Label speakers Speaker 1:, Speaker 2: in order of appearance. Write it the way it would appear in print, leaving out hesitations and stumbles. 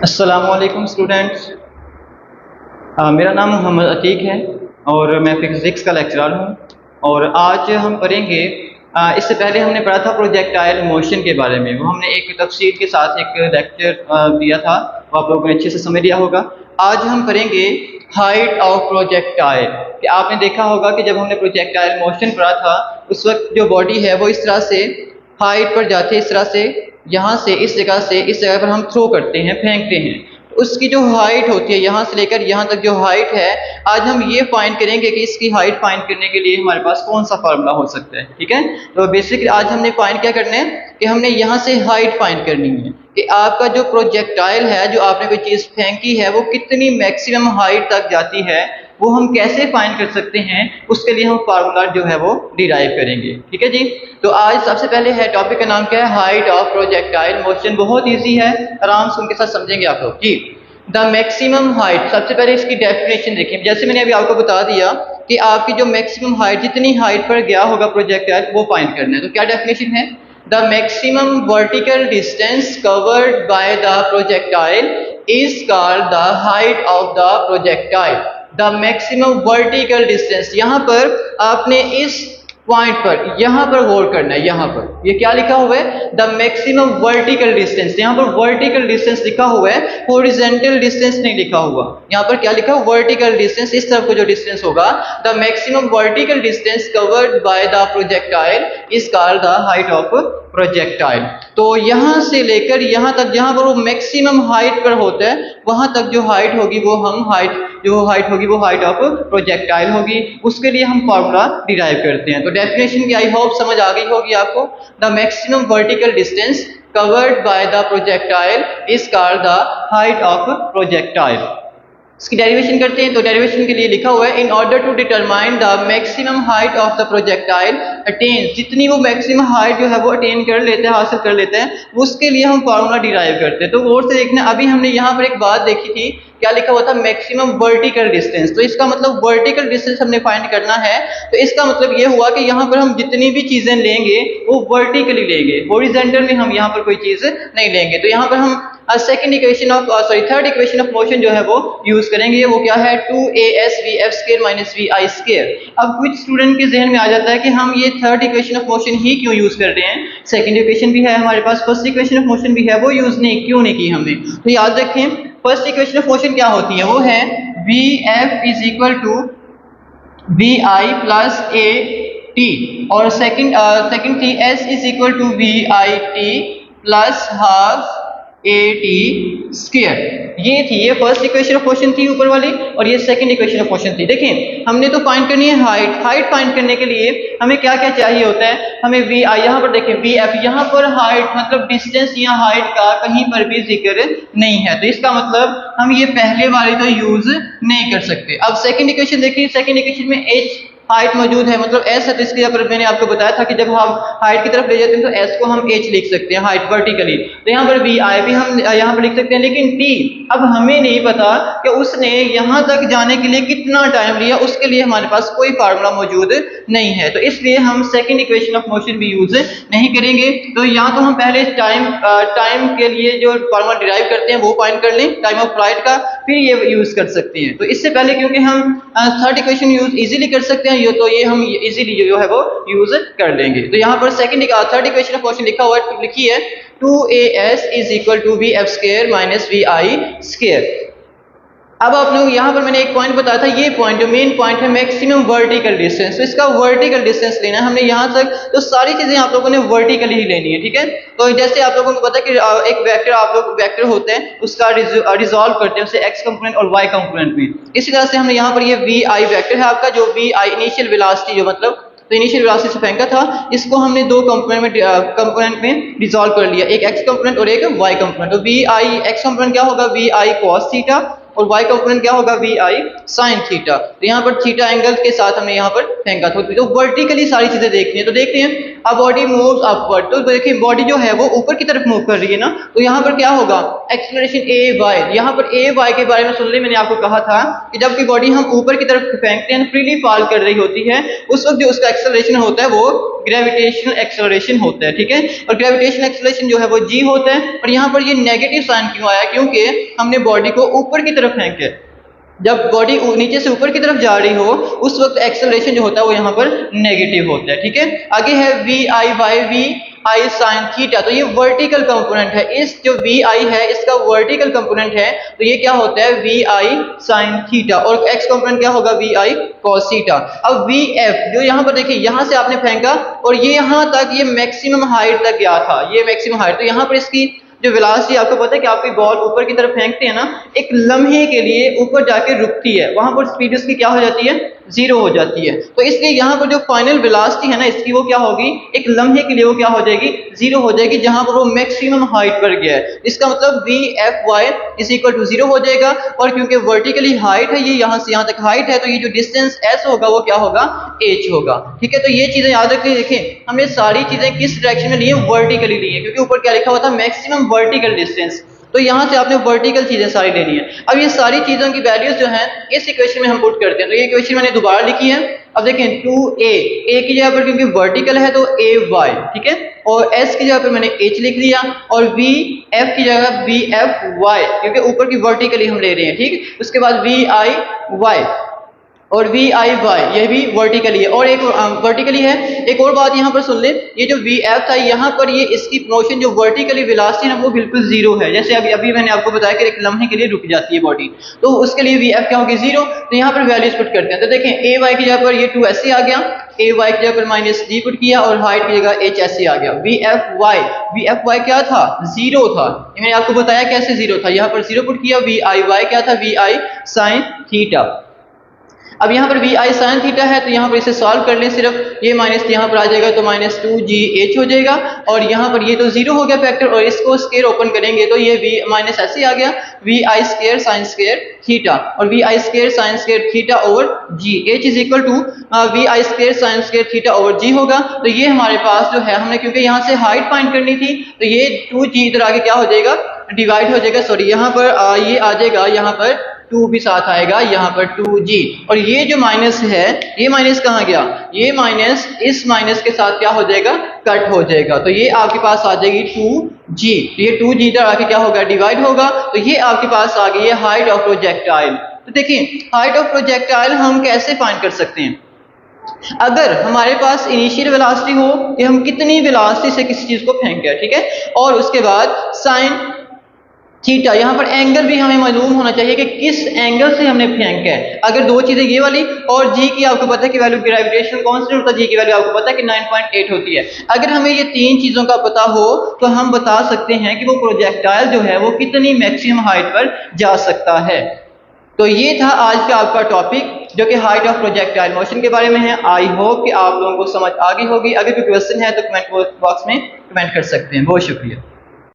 Speaker 1: अस्सलामुअलैकुम स्टूडेंट्स। मेरा नाम मोहम्मद अतीक है और मैं फिजिक्स का लेक्चरर हूँ। और आज हम पढ़ेंगे, इससे पहले हमने पढ़ा था प्रोजेक्टाइल मोशन के बारे में। वो हमने एक तफसील के साथ एक लेक्चर दिया था, वो आप लोगों ने अच्छे से समझ लिया होगा। आज हम पढ़ेंगे हाइट ऑफ प्रोजेक्टाइल। कि आपने देखा होगा कि जब हमने प्रोजेक्टाइल मोशन पढ़ा था उस वक्त जो बॉडी है वो इस तरह से हाइट पर जाती है, इस तरह से यहाँ से इस जगह पर हम थ्रो करते हैं, फेंकते हैं। उसकी जो हाइट होती है यहाँ से लेकर यहाँ तक जो हाइट है, आज हम ये फाइंड करेंगे कि इसकी हाइट फाइंड करने के लिए हमारे पास कौन सा फार्मूला हो सकता है। ठीक है, तो बेसिकली आज हमने फाइंड क्या करना है कि हमने यहाँ से हाइट फाइंड करनी है कि आपका जो प्रोजेक्टाइल है, जो आपने कोई चीज़ फेंकी है, वो कितनी मैक्सिमम हाइट तक जाती है, वो हम कैसे फाइंड कर सकते हैं। उसके लिए हम फार्मूला जो है वो डिराइव करेंगे। ठीक है जी। तो आज सबसे पहले है, टॉपिक का नाम क्या है, हाइट ऑफ प्रोजेक्टाइल मोशन। बहुत इजी है, आराम से उनके साथ समझेंगे आप लोग जी। द मैक्सिमम हाइट, सबसे पहले इसकी डेफिनेशन देखिए। जैसे मैंने अभी आपको बता दिया कि आपकी जो मैक्सिमम हाइट, जितनी हाइट पर गया होगा प्रोजेक्टाइल, वो फाइंड करना है। तो क्या डेफिनेशन है, the maximum vertical distance covered by the projectile is called the height of the projectile. The maximum vertical distance, यहाँ पर आपने इस पॉइंट पर, यहाँ पर गौर करना है। यहाँ पर ये क्या लिखा हुआ है, द मैक्सिमम वर्टिकल डिस्टेंस। यहाँ पर वर्टिकल डिस्टेंस लिखा हुआ है, हॉरिजॉन्टल डिस्टेंस नहीं लिखा हुआ। यहाँ पर क्या लिखा है, वर्टिकल डिस्टेंस, इस तरफ को जो डिस्टेंस होगा, the maximum vertical distance covered by the projectile is called the height of projectile. तो यहाँ से लेकर यहाँ तक, जहाँ पर वो मैक्सिमम हाइट पर होता है, वहाँ तक जो हाइट होगी वो हम हाइट वो हाइट ऑफ प्रोजेक्टाइल होगी। उसके लिए हम फार्मूला डिराइव करते हैं। तो डेफिनेशन की आई होप समझ आ गई होगी आपको। The maximum vertical distance covered by the projectile is called the height of projectile. इसकी डेरिवेशन करते हैं। तो डेरिवेशन के लिए लिखा हुआ है, in order to determine the maximum height of the projectile attain, जितनी वो मैक्सिमम हाइट जो है वो अटेन कर लेते हैं, हासिल कर लेते हैं, उसके लिए हम फार्मूला डिराइव करते हैं। तो गौर से देखना, अभी हमने यहाँ पर एक बात देखी थी, क्या लिखा हुआ था, मैक्सिमम वर्टिकल डिस्टेंस। तो इसका मतलब वर्टिकल डिस्टेंस हमने फाइंड करना है। तो इसका मतलब ये हुआ कि यहाँ पर हम जितनी भी चीजें लेंगे वो वर्टिकली लेंगे, हॉरिजॉन्टल में हम यहाँ पर कोई चीज नहीं लेंगे। तो यहाँ पर हम थर्ड इक्वेशन ऑफ मोशन जो है वो यूज करेंगे। वो क्या है, 2asvf² - vi²। अब कुछ स्टूडेंट के जहन में आ जाता है कि हम ये थर्ड इक्वेशन ऑफ मोशन ही क्यों यूज कर रहे हैं, सेकंड इक्वेशन भी है हमारे पास, फर्स्ट इक्वेशन ऑफ मोशन भी है, वो यूज क्यों नहीं की हमने। तो याद रखें, फर्स्ट इक्वेशन ऑफ मोशन क्या होती है, वो है vf = vi + at, और सेकंड थी s = vit + ½ at²। ये थी, ये फर्स्ट इक्वेशन ऑफ मोशन थी ऊपर वाली, और ये सेकंड इक्वेशन ऑफ मोशन थी। देखें, हमने तो फाइंड करनी है हाइट फाइंड करने के लिए हमें क्या क्या चाहिए होता है, हमें vi, यहाँ पर देखें vf, यहाँ पर हाइट मतलब डिस्टेंस या हाइट का कहीं पर भी जिक्र नहीं है। तो इसका मतलब हम ये पहले वाली तो यूज नहीं कर सकते। अब सेकंड इक्वेशन देखिए, सेकंड इक्वेशन में h हाइट मौजूद है, मतलब s है। तो इसके ऊपर मैंने आपको बताया था कि जब हम हाइट की तरफ ले जाते हैं तो s को हम h लिख सकते हैं, हाइट वर्टिकली। तो यहाँ पर vi भी हम यहाँ पर लिख सकते हैं, लेकिन t अब हमें नहीं पता कि उसने यहाँ तक जाने के लिए कितना टाइम लिया, उसके लिए हमारे पास कोई फार्मूला मौजूद नहीं है। तो इसलिए हम सेकंड इक्वेशन ऑफ मोशन भी यूज नहीं करेंगे। तो या तो हम पहले टाइम के लिए जो फार्मूला डिराइव करते हैं वो फाइंड कर लें, टाइम ऑफ फ्लाइट का, फिर ये यूज कर सकते हैं। तो इससे पहले क्योंकि हम थर्ड इक्वेशन यूज इजीली कर सकते हैं, तो ये हम इजीली जो है वो यूज कर लेंगे। तो यहाँ पर थर्ड इक्वेशन ऑफ मोशन लिखा हुआ है, लिखिए 2as = vf² - vi²। अब आप लोग यहाँ पर मैंने एक पॉइंट बताया था, ये पॉइंट जो मेन पॉइंट है, मैक्सिमम वर्टिकल डिस्टेंस। तो इसका वर्टिकल डिस्टेंस लेना है हमने यहाँ तक, तो सारी चीजें आप लोगों ने वर्टिकली ही लेनी है। ठीक है, तो जैसे आप लोगों को पता है कि एक वेक्टर, आप लोग वेक्टर होते हैं उसका रिजॉल्व करते हैं उसे x कंपोनेंट और y कंपोनेंट में। इसी तरह से हमने यहाँ पर ये vi वेक्टर है आपका, जो vi इनिशियल वेलोसिटी, जो मतलब तो इनिशियल वेलोसिटी से फेंका था, इसको हमने दो कंपोनेंट में डिसॉल्व कर लिया, एक x कंपोनेंट और एक y कंपोनेंट। तो vi x कंपोनेंट क्या होगा, vi cos थीटा, और y कंपोनेंट क्या होगा वी आई साइन थीटा। तो यहाँ पर थीटा एंगल के साथ हमने यहाँ पर फेंका तो वर्टिकली सारी चीजें देखनी है। तो देखते हैं अब बॉडी मूव्स अपवर्ड, तो देखिए बॉडी जो है वो ऊपर की तरफ मूव कर रही है ना, तो यहाँ पर क्या होगा एक्सेलरेशन ए वाई। यहाँ पर ए वाई के बारे में सुन ले, मैंने आपको कहा था कि जब की बॉडी हम ऊपर की तरफ फेंकते हैं फ्रीली फॉल कर रही होती है उस वक्त जो उसका एक्सेलरेशन होता है वो ग्रेविटेशनल एक्सेलरेशन होता है, ठीक है। और ग्रेविटेशनल एक्सेलरेशन जो है वो जी होता है। और यहाँ पर ये नेगेटिव साइन क्यों आया, क्योंकि हमने बॉडी को ऊपर की तरफ फेंके। जब बॉडी नीचे से ऊपर की तरफ जा रही हो उस वक्त एक्सेलरेशन जो होता है वो यहाँ पर नेगेटिव होता है, ठीक है। आगे है V I Y V I sine theta, तो ये वर्टिकल कंपोनेंट है। इस जो वी आई है इसका वर्टिकल कंपोनेंट है, तो ये क्या होता है वी आई साइन थीटा। और एक्स कंपोनेंट क्या होगा वी आई कॉस थीटा। अब वी एफ जो यहाँ पर देखिए यहाँ से आपने फेंका और ये यहाँ तक ये मैक्सिमम हाइट तक गया था, ये मैक्सिमम हाइट। तो यहाँ पर इसकी जो वेलोसिटी आपको पता है कि आपकी बॉल ऊपर की तरफ फेंकते हैं ना, एक लम्हे के लिए ऊपर जाके रुकती है, वहां पर स्पीड उसकी क्या हो जाती है जीरो हो जाती है। तो इसलिए यहाँ पर जो फाइनल वेलोसिटी है ना इसकी वो क्या होगी एक लम्हे के लिए वो क्या हो जाएगी जीरो हो जाएगी, जहां पर वो मैक्सिमम हाइट पर गया है। इसका मतलब V F Y is equal to zero हो जाएगा। और क्योंकि वर्टिकली हाइट है ये यहाँ से यहाँ तक हाइट है, तो ये जो डिस्टेंस एस होगा वो क्या होगा एच होगा, ठीक है। तो ये चीजें याद रखिए। देखें हमने सारी चीजें किस डायरेक्शन में ली है, वर्टिकली ली है, क्योंकि ऊपर क्या लिखा हुआ था मैक्सिमम वर्टिकल डिस्टेंस। तो यहाँ से आपने वर्टिकल चीजें सारी लेनी है। अब ये सारी चीजों की वैल्यूज जो हैं इस इक्वेशन में हम पुट करते हैं। तो ये इक्वेशन मैंने दोबारा लिखी है। अब देखें 2a a की जगह पर क्योंकि वर्टिकल है तो a y, ठीक है। और s की जगह पर मैंने h लिख लिया और v f की जगह v f y, क्योंकि ऊपर की वर्टिकली हम ले रहे हैं, ठीक। उसके बाद v i y और वी आई वाई ये भी वर्टिकली है और एक वर्टिकली है। एक और बात यहाँ पर सुन ले, ये जो वी एफ था यहाँ पर ये इसकी मोशन जो वर्टिकली वेलोसिटी है ना वो बिल्कुल जीरो है। जैसे अभी मैंने आपको बताया कि एक लम्हे के लिए रुक जाती है बॉडी, तो उसके लिए वी एफ क्या होगी जीरो। तो यहाँ पर वैल्यूज पुट करते हैं। तो देखें ए वाई की जगह पर ये 2 ऐसे आ गया, ए वाई की जगह पर माइनस डी पुट किया और हाइट की जगह एच ऐसे आ गया। वी एफ वाई क्या था जीरो था, मैंने आपको बताया कैसे जीरो था। यहाँ पर जीरो पुट किया। वी आई वाई क्या था वी आई साइन थीटा। अब यहाँ पर वी आई साइन थीटा है तो यहाँ पर इसे सॉल्व कर लें, सिर्फ ये माइनस यहाँ पर आ जाएगा तो माइनस 2gh हो जाएगा। और यहाँ पर ये तो जीरो हो गया फैक्टर और इसको स्क्वायर ओपन करेंगे तो ये वी माइनस ऐसे आ गया V I square sine square theta और V I square sine square theta over G. H is equal to V I square sine square theta over G होगा। तो ये हमारे पास जो है हमने क्योंकि यहाँ से हाइट फाइंड करनी थी तो ये 2g इधर आगे क्या हो जाएगा डिवाइड हो जाएगा, सॉरी यहाँ पर ये आ जाएगा, यहाँ पर 2 भी साथ आएगा, यहाँ पर 2g। और ये जो माइनस है ये माइनस कहाँ गया, ये माइनस इस माइनस के साथ क्या हो जाएगा कट हो जाएगा। तो ये आपके पास आ जाएगी 2g, ये 2g इधर आके क्या होगा डिवाइड होगा। तो ये आपके पास आ गई है हाइट ऑफ प्रोजेक्टाइल। तो देखिए हाइट ऑफ प्रोजेक्टाइल हम कैसे फाइंड कर सकते हैं, अगर हमारे पास इनिशियल वेलोसिटी हो कि हम कितनी वेलोसिटी से किसी चीज को फेंक गए, ठीक है। और उसके बाद साइन थीटा, यहाँ पर एंगल भी हमें मालूम होना चाहिए कि किस एंगल से हमने फेंका है। अगर दो चीजें ये वाली और जी की आपको पता है कि वैल्यू ग्रेविटेशनल कांस्टेंट होता है, जी की वैल्यू आपको पता है कि 9.8 होती है। अगर हमें ये तीन चीजों का पता हो तो हम बता सकते हैं कि वो प्रोजेक्टाइल जो है वो कितनी मैक्सिमम हाइट पर जा सकता है। तो ये था आज का आपका टॉपिक जो कि हाइट ऑफ प्रोजेक्टाइल मोशन के बारे में है। आई होप कि आप लोगों को समझ आ गई होगी। अगर कोई क्वेश्चन है तो कमेंट बॉक्स में कमेंट कर सकते हैं। बहुत शुक्रिया।